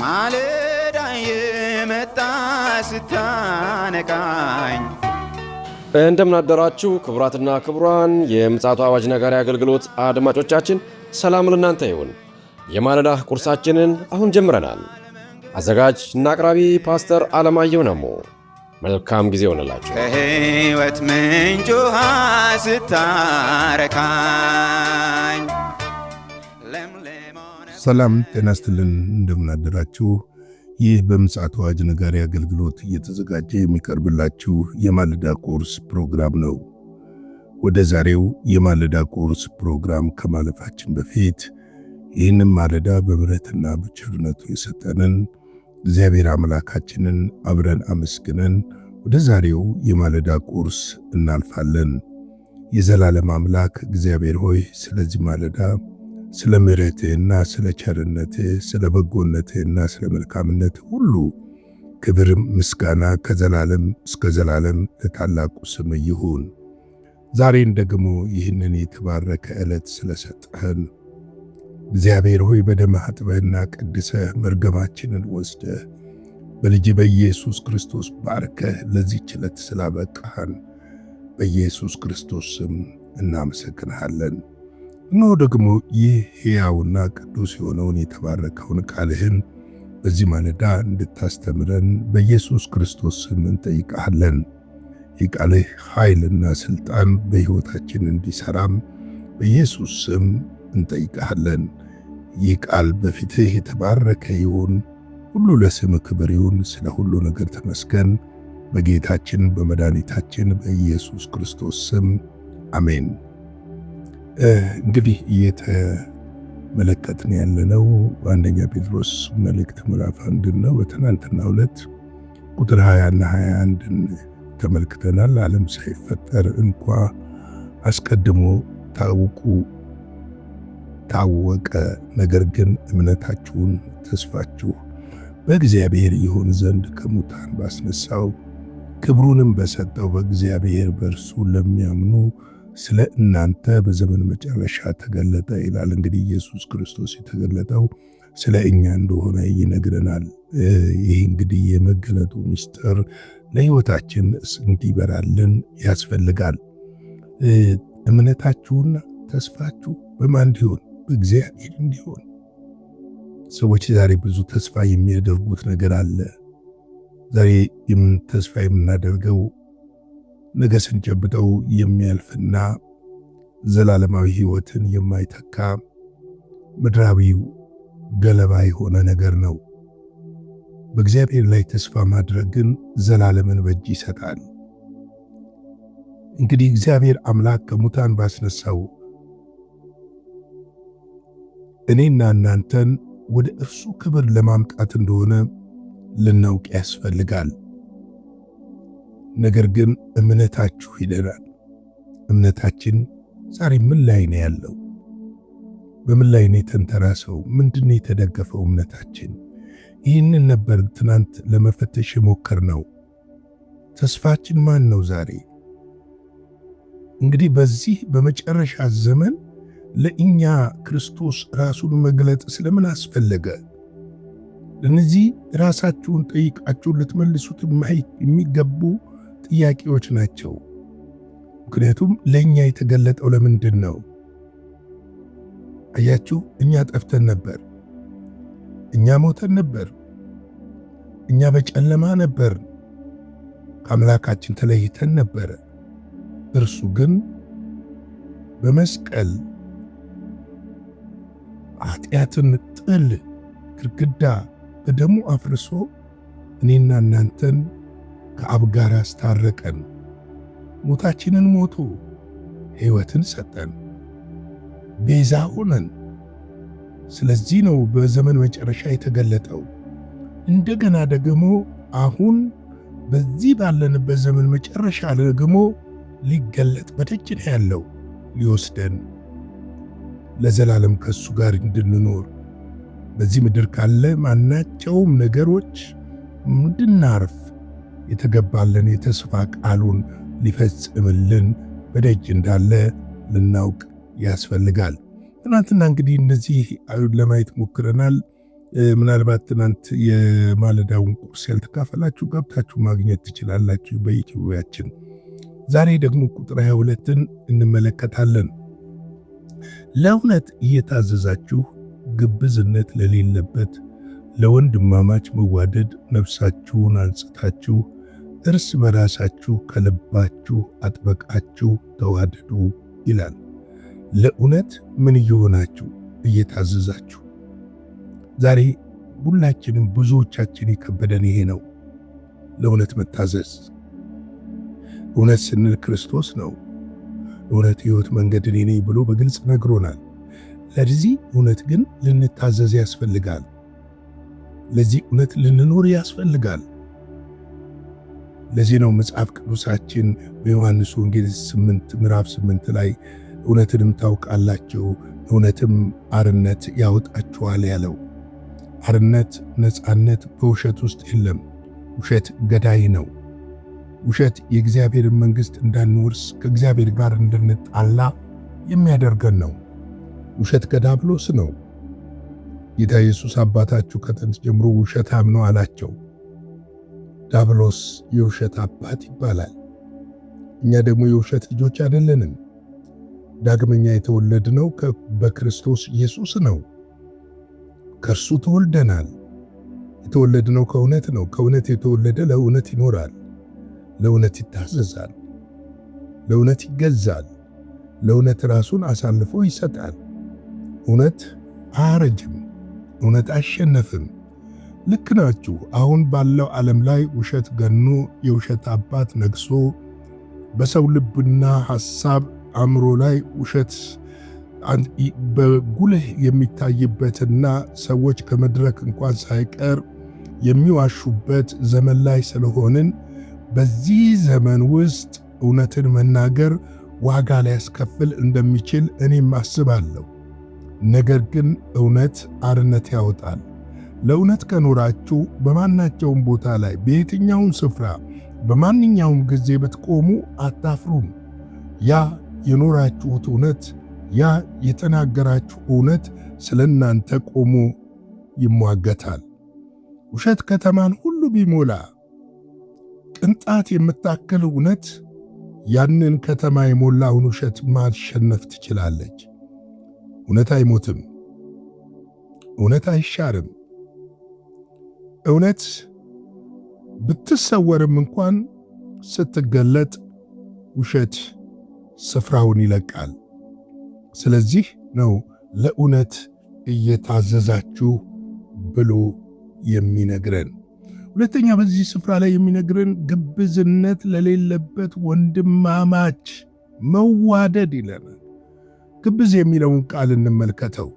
ማለዳ የመጣ ስታነቃኝ እንደምን አደራችሁ ክቡራትና ክቡራን የምፅዓቱ አዋጅ ነጋሪ አገልግሎት አድማጮቻችን፣ ሰላም ለእናንተ ይሁን። የማለዳ ቁርሳችንን አሁን ጀምረናል። አዘጋጅ እና አቅራቢ ፓስተር አለማየሁ ነሞ። መልካም ጊዜ ሆነላችሁ። ከሕይወት ምንጭ ውሃ ስታረካኝ ሰላም ጤና ይስጥልን። እንደምን አደራችሁ። ይህ በምፅዓቱ አዋጅ ነጋሪ አገልግሎት እየተዘጋጀ የሚቀርብላችሁ የማለዳ ቁርስ ፕሮግራም ነው። ወደ ዛሬው የማለዳ ቁርስ ፕሮግራም ከማለፋችን በፊት ይህንን ማለዳ በምሕረትና በቸርነቱ የሰጠንን እግዚአብሔር አምላካችንን አብረን አመስግነን ወደ ዛሬው የማለዳ ቁርስ እናልፋለን። የዘላለም አምላክ እግዚአብሔር ሆይ ስለዚህ ማለዳ ስለ ምሕረትህና ስለ ቸርነትህ፣ ስለ በጎነትህና ስለ መልካምነትህ ሁሉ ክብር ምስጋና ከዘላለም እስከ ዘላለም ለታላቁ ስም ይሁን። ዛሬን ደግሞ ይህንን የተባረከ ዕለት ስለሰጠህን እግዚአብሔር ሆይ በደምህ አጥበህና ቀድሰህ መርገማችንን ወስደህ በልጅ በኢየሱስ ክርስቶስ ባርከህ ለዚህች ዕለት ስላበቃህን በኢየሱስ ክርስቶስ ስም እናመሰግንሃለን። እነሆ ደግሞ ይህ ሕያውና ቅዱስ የሆነውን የተባረከውን ቃልህን በዚህ ማለዳ እንድታስተምረን በኢየሱስ ክርስቶስ ስም እንጠይቃለን። የቃልህ ኃይልና ሥልጣን በሕይወታችን እንዲሠራም በኢየሱስ ስም እንጠይቃለን። ይህ ቃል በፊትህ የተባረከ ይሁን። ሁሉ ለስም ክብር ይሁን። ስለ ሁሉ ነገር ተመስገን። በጌታችን በመድኃኒታችን በኢየሱስ ክርስቶስ ስም አሜን። እንግዲህ እየተመለከትን ያለነው አንደኛ ጴጥሮስ መልእክት ምዕራፍ 1 ነው። በትናንትናው ዕለት ቁጥር 20 እና 21ን ተመልክተናል። ዓለም ሳይፈጠር እንኳ አስቀድሞ ታወቀ፣ ነገር ግን እምነታችሁን ተስፋችሁ በእግዚአብሔር ይሆን ዘንድ ከሙታን ባስነሳው ክብሩንም በሰጠው በእግዚአብሔር በእርሱ ለሚያምኑ ስለ እናንተ በዘመን መጨረሻ ተገለጠ ይላል። እንግዲህ ኢየሱስ ክርስቶስ የተገለጠው ስለ እኛ እንደሆነ ይነግረናል። ይህ እንግዲህ የመገለጡ ምስጢር ለሕይወታችን እንዲበራልን ያስፈልጋል። እምነታችሁና ተስፋችሁ በማን እንዲሆን? በእግዚአብሔር እንዲሆን። ሰዎች ዛሬ ብዙ ተስፋ የሚያደርጉት ነገር አለ። ዛሬ ተስፋ የምናደርገው ነገ ስንጨብጠው የሚያልፍና ዘላለማዊ ሕይወትን የማይተካ ምድራዊው ገለባ የሆነ ነገር ነው። በእግዚአብሔር ላይ ተስፋ ማድረግ ግን ዘላለምን በእጅ ይሰጣል። እንግዲህ እግዚአብሔር አምላክ ከሙታን ባስነሳው እኔና እናንተን ወደ እርሱ ክብር ለማምጣት እንደሆነ ልናውቅ ያስፈልጋል። ነገር ግን እምነታችሁ ይለናል። እምነታችን ዛሬ ምን ላይ ነው ያለው? በምን ላይ ነው የተንተራሰው? ምንድን ነው የተደገፈው እምነታችን? ይህንን ነበር ትናንት ለመፈተሽ የሞከርነው። ተስፋችን ማን ነው ዛሬ? እንግዲህ በዚህ በመጨረሻ ዘመን ለእኛ ክርስቶስ ራሱን መግለጥ ስለምን አስፈለገ? እነዚህ ራሳችሁን ጠይቃችሁ ልትመልሱት የሚገቡ ጥያቄዎች ናቸው። ምክንያቱም ለእኛ የተገለጠው ለምንድን ነው? አያችሁ፣ እኛ ጠፍተን ነበር፣ እኛ ሞተን ነበር፣ እኛ በጨለማ ነበር፣ ከአምላካችን ተለይተን ነበረ። እርሱ ግን በመስቀል ኃጢአትን ጥል ግድግዳ በደሙ አፍርሶ እኔና እናንተን ከአብ ጋር አስታረቀን። ሞታችንን ሞቶ ሕይወትን ሰጠን፣ ቤዛ ሆነን። ስለዚህ ነው በዘመን መጨረሻ የተገለጠው። እንደገና ደግሞ አሁን በዚህ ባለንበት ዘመን መጨረሻ ደግሞ ሊገለጥ በደጅ ነው ያለው፣ ሊወስደን ለዘላለም ከሱ ጋር እንድንኖር በዚህ ምድር ካለ ማናቸውም ነገሮች እንድናርፍ የተገባልን የተስፋ ቃሉን ሊፈጽምልን በደጅ እንዳለ ልናውቅ ያስፈልጋል። ትናንትና እንግዲህ እነዚህ ለማየት ሞክረናል። ምናልባት ትናንት የማለዳውን ቁርስ ያልተካፈላችሁ ገብታችሁ ማግኘት ትችላላችሁ በዩቲዩባችን። ዛሬ ደግሞ ቁጥር 22ን እንመለከታለን። ለእውነት እየታዘዛችሁ ግብዝነት ለሌለበት ለወንድማማች መዋደድ ነፍሳችሁን አንጽታችሁ እርስ በራሳችሁ ከልባችሁ አጥበቃችሁ ተዋደዱ ይላል። ለእውነት ምን እየሆናችሁ እየታዘዛችሁ? ዛሬ ሁላችንም ብዙዎቻችን የከበደን ይሄ ነው፣ ለእውነት መታዘዝ። እውነት ስንል ክርስቶስ ነው። እውነት፣ ሕይወት፣ መንገድ እኔ ነኝ ብሎ በግልጽ ነግሮናል። ለዚህ እውነት ግን ልንታዘዝ ያስፈልጋል። ለዚህ እውነት ልንኖር ያስፈልጋል። ለዚህ ነው መጽሐፍ ቅዱሳችን በዮሐንስ ወንጌል ምዕራፍ 8 ላይ እውነትንም ታውቃላችሁ እውነትም አርነት ያወጣችኋል ያለው። አርነት፣ ነፃነት በውሸት ውስጥ የለም። ውሸት ገዳይ ነው። ውሸት የእግዚአብሔርን መንግሥት እንዳንወርስ ከእግዚአብሔር ጋር እንድንጣላ የሚያደርገን ነው። ውሸት ከዲያብሎስ ነው። ጌታ ኢየሱስ አባታችሁ ከጥንት ጀምሮ ውሸታም ነው አላቸው። ዲያብሎስ የውሸት አባት ይባላል። እኛ ደግሞ የውሸት ልጆች አይደለንም። ዳግመኛ የተወለድነው በክርስቶስ ኢየሱስ ነው። ከእርሱ ተወልደናል። የተወለድነው ከእውነት ነው። ከእውነት የተወለደ ለእውነት ይኖራል፣ ለእውነት ይታዘዛል፣ ለእውነት ይገዛል፣ ለእውነት ራሱን አሳልፎ ይሰጣል። እውነት አያረጅም፣ እውነት አይሸነፍም። ልክ ናችሁ። አሁን ባለው ዓለም ላይ ውሸት ገኖ የውሸት አባት ነግሶ በሰው ልብና ሐሳብ አእምሮ ላይ ውሸት በጉልህ የሚታይበትና ሰዎች ከመድረክ እንኳን ሳይቀር የሚዋሹበት ዘመን ላይ ስለሆንን በዚህ ዘመን ውስጥ እውነትን መናገር ዋጋ ሊያስከፍል እንደሚችል እኔም አስባለሁ። ነገር ግን እውነት አርነት ያወጣል። ለእውነት ከኖራችሁ በማናቸውም ቦታ ላይ በየትኛውም ስፍራ በማንኛውም ጊዜ ብትቆሙ አታፍሩም። ያ የኖራችሁት እውነት፣ ያ የተናገራችሁ እውነት ስለ እናንተ ቆሞ ይሟገታል። ውሸት ከተማን ሁሉ ቢሞላ ቅንጣት የምታክል እውነት ያንን ከተማ የሞላውን ውሸት ማሸነፍ ትችላለች። እውነት አይሞትም። እውነት አይሻርም። እውነት ብትሰወርም እንኳን ስትገለጥ ውሸት ስፍራውን ይለቃል። ስለዚህ ነው ለእውነት እየታዘዛችሁ ብሎ የሚነግረን። ሁለተኛ በዚህ ስፍራ ላይ የሚነግረን ግብዝነት ለሌለበት ወንድማማች መዋደድ ይለናል። ግብዝ የሚለውን ቃል እንመልከተው።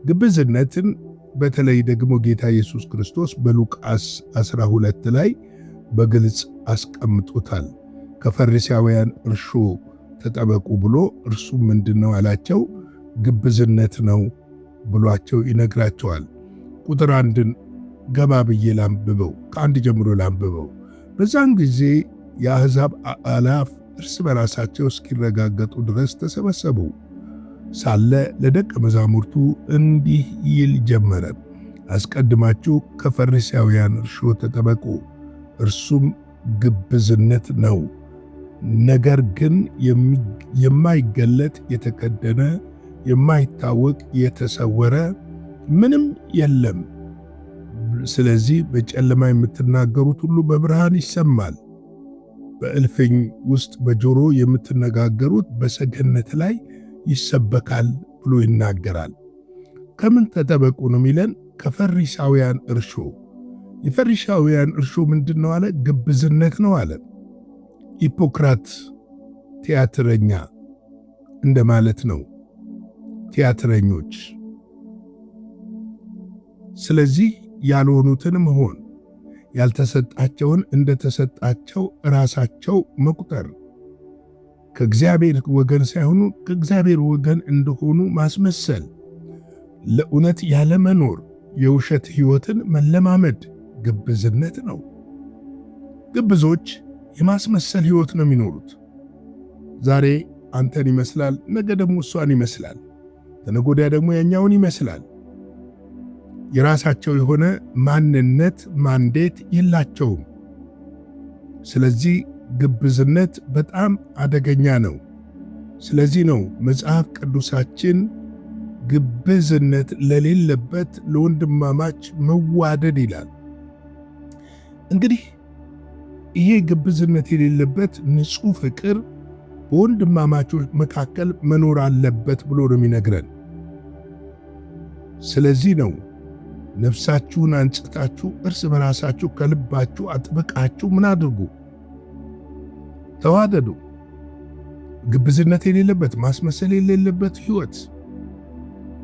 ግብዝነትን በተለይ ደግሞ ጌታ ኢየሱስ ክርስቶስ በሉቃስ 12 ላይ በግልጽ አስቀምጦታል። ከፈሪሳውያን እርሾ ተጠበቁ ብሎ እርሱም ምንድነው አላቸው? ግብዝነት ነው ብሏቸው ይነግራቸዋል። ቁጥር 1ን ገባ ብዬ ላንብበው፣ ከአንድ ጀምሮ ላንብበው። በዛን ጊዜ የአሕዛብ አእላፍ እርስ በራሳቸው እስኪረጋገጡ ድረስ ተሰበሰቡ ሳለ ለደቀ መዛሙርቱ እንዲህ ይል ጀመረ። አስቀድማችሁ ከፈሪሳውያን እርሾ ተጠበቁ፣ እርሱም ግብዝነት ነው። ነገር ግን የማይገለጥ የተከደነ የማይታወቅ የተሰወረ ምንም የለም። ስለዚህ በጨለማ የምትናገሩት ሁሉ በብርሃን ይሰማል፣ በእልፍኝ ውስጥ በጆሮ የምትነጋገሩት በሰገነት ላይ ይሰበካል ብሎ ይናገራል። ከምን ተጠበቁ ነው የሚለን? ከፈሪሳውያን እርሾ። የፈሪሳውያን እርሾ ምንድን ነው አለ? ግብዝነት ነው አለ። ሂፖክራት ቲያትረኛ እንደማለት ነው። ቲያትረኞች። ስለዚህ ያልሆኑትን መሆን፣ ያልተሰጣቸውን እንደተሰጣቸው ራሳቸው መቁጠር፣ ከእግዚአብሔር ወገን ሳይሆኑ ከእግዚአብሔር ወገን እንደሆኑ ማስመሰል፣ ለእውነት ያለመኖር፣ የውሸት ሕይወትን መለማመድ ግብዝነት ነው። ግብዞች የማስመሰል ሕይወት ነው የሚኖሩት። ዛሬ አንተን ይመስላል፣ ነገ ደግሞ እሷን ይመስላል፣ ተነገ ወዲያ ደግሞ ያኛውን ይመስላል። የራሳቸው የሆነ ማንነት ማንዴት የላቸውም። ስለዚህ ግብዝነት በጣም አደገኛ ነው። ስለዚህ ነው መጽሐፍ ቅዱሳችን ግብዝነት ለሌለበት ለወንድማማች መዋደድ ይላል። እንግዲህ ይሄ ግብዝነት የሌለበት ንጹሕ ፍቅር በወንድማማቾች መካከል መኖር አለበት ብሎ ነው የሚነግረን። ስለዚህ ነው ነፍሳችሁን አንጽታችሁ እርስ በራሳችሁ ከልባችሁ አጥብቃችሁ ምን አድርጉ? ተዋደዱ። ግብዝነት የሌለበት ማስመሰል የሌለበት ሕይወት።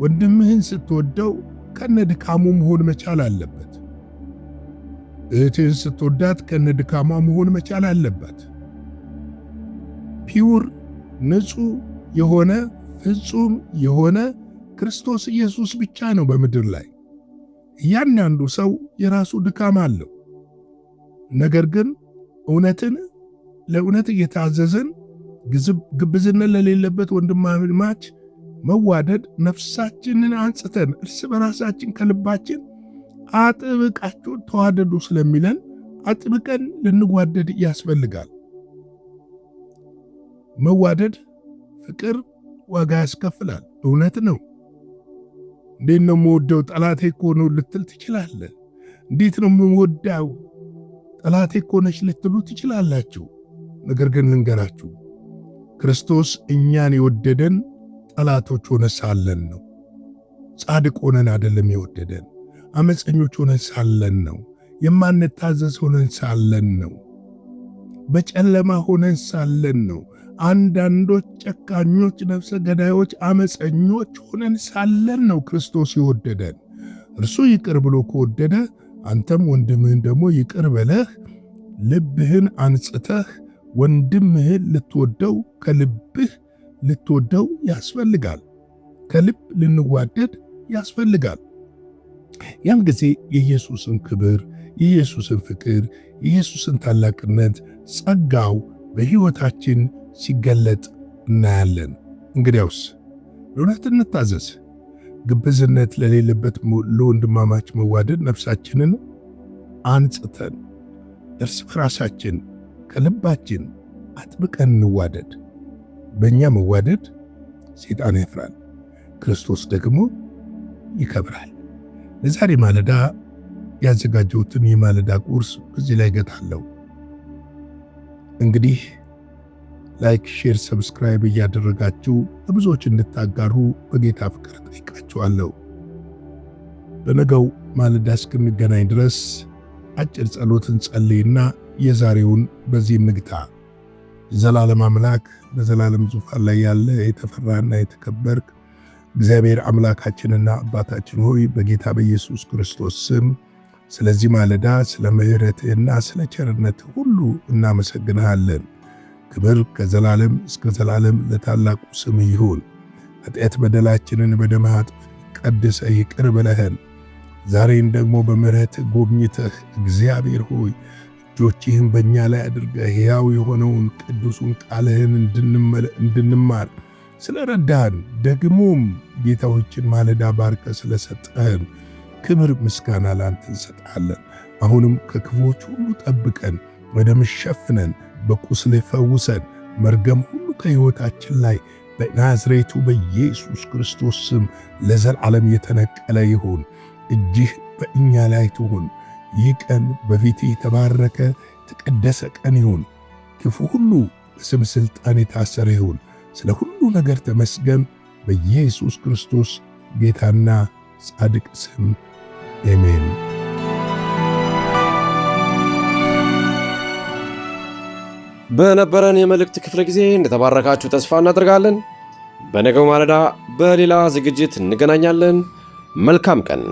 ወንድምህን ስትወደው ከነድካሙ መሆን መቻል አለበት። እህትህን ስትወዳት ከነድካሟ መሆን መቻል አለባት። ፒውር ንጹሕ የሆነ ፍጹም የሆነ ክርስቶስ ኢየሱስ ብቻ ነው በምድር ላይ። እያንዳንዱ ሰው የራሱ ድካም አለው። ነገር ግን ለእውነት እየታዘዝን ግብዝነት ለሌለበት ወንድማማች መዋደድ ነፍሳችንን አንጽተን እርስ በራሳችን ከልባችን አጥብቃችሁ ተዋደዱ ስለሚለን አጥብቀን ልንዋደድ ያስፈልጋል። መዋደድ ፍቅር ዋጋ ያስከፍላል። እውነት ነው። እንዴት ነው የምወደው ጠላቴ እኮ ነው ልትል ትችላለህ። እንዴት ነው የምወደው ጠላቴ እኮ ነች ልትሉ ትችላላችሁ። ነገር ግን ልንገራችሁ፣ ክርስቶስ እኛን የወደደን ጠላቶች ሆነ ሳለን ነው። ጻድቅ ሆነን አይደለም የወደደን። አመፀኞች ሆነን ሳለን ነው። የማንታዘዝ ሆነን ሳለን ነው። በጨለማ ሆነን ሳለን ነው። አንዳንዶች ጨካኞች፣ ነፍሰ ገዳዮች፣ አመፀኞች ሆነን ሳለን ነው ክርስቶስ የወደደን። እርሱ ይቅር ብሎ ከወደደ አንተም ወንድምህን ደግሞ ይቅር በለህ ልብህን አንጽተህ ወንድምህን ልትወደው ከልብህ ልትወደው ያስፈልጋል። ከልብ ልንዋደድ ያስፈልጋል። ያን ጊዜ የኢየሱስን ክብር፣ የኢየሱስን ፍቅር፣ የኢየሱስን ታላቅነት፣ ጸጋው በሕይወታችን ሲገለጥ እናያለን። እንግዲያውስ ለእውነት እንታዘዝ። ግብዝነት ለሌለበት ለወንድማማች መዋደድ ነፍሳችንን አንጽተን እርስ በራሳችን ከልባችን አጥብቀን እንዋደድ። በእኛ መዋደድ ሰይጣን ያፍራል፣ ክርስቶስ ደግሞ ይከብራል። ለዛሬ ማለዳ ያዘጋጀሁትን የማለዳ ቁርስ እዚህ ላይ ገታለሁ። እንግዲህ ላይክ፣ ሼር፣ ሰብስክራይብ እያደረጋችሁ ለብዙዎች እንድታጋሩ በጌታ ፍቅር ጠይቃችኋለሁ። በነገው ማለዳ እስክንገናኝ ድረስ አጭር ጸሎትን ጸልይና የዛሬውን በዚህ እንግታ። የዘላለም አምላክ በዘላለም ዙፋን ላይ ያለ የተፈራና የተከበርክ እግዚአብሔር አምላካችንና አባታችን ሆይ በጌታ በኢየሱስ ክርስቶስ ስም ስለዚህ ማለዳ ስለ ምሕረትህና ስለ ቸርነትህ ሁሉ እናመሰግንሃለን። ክብር ከዘላለም እስከ ዘላለም ለታላቁ ስም ይሁን። ኃጢአት በደላችንን በደምህ አጥበህ ቀድሰህ ይቅር ብለህን ዛሬን ደግሞ በምሕረትህ ጎብኝተህ እግዚአብሔር ሆይ እጆችህን በእኛ ላይ አድርገህ ሕያው የሆነውን ቅዱሱን ቃልህን እንድንማር ስለረዳህን ደግሞም ጌታዎችን ማለዳ ባርከ ስለሰጠህን ክብር ምስጋና ላንተ እንሰጣለን። አሁንም ከክፉዎች ሁሉ ጠብቀን በደምህ ሸፍነን በቁስል ፈውሰን መርገም ሁሉ ከሕይወታችን ላይ በናዝሬቱ በኢየሱስ ክርስቶስ ስም ለዘላለም የተነቀለ ይሁን። እጅህ በእኛ ላይ ትሁን። ይህ ቀን በፊትህ የተባረከ የተቀደሰ ቀን ይሁን። ክፉ ሁሉ በስም ሥልጣን የታሰረ ይሁን። ስለ ሁሉ ነገር ተመስገን። በኢየሱስ ክርስቶስ ጌታና ጻድቅ ስም አሜን። በነበረን የመልእክት ክፍለ ጊዜ እንደተባረካችሁ ተስፋ እናደርጋለን። በነገው ማለዳ በሌላ ዝግጅት እንገናኛለን። መልካም ቀን።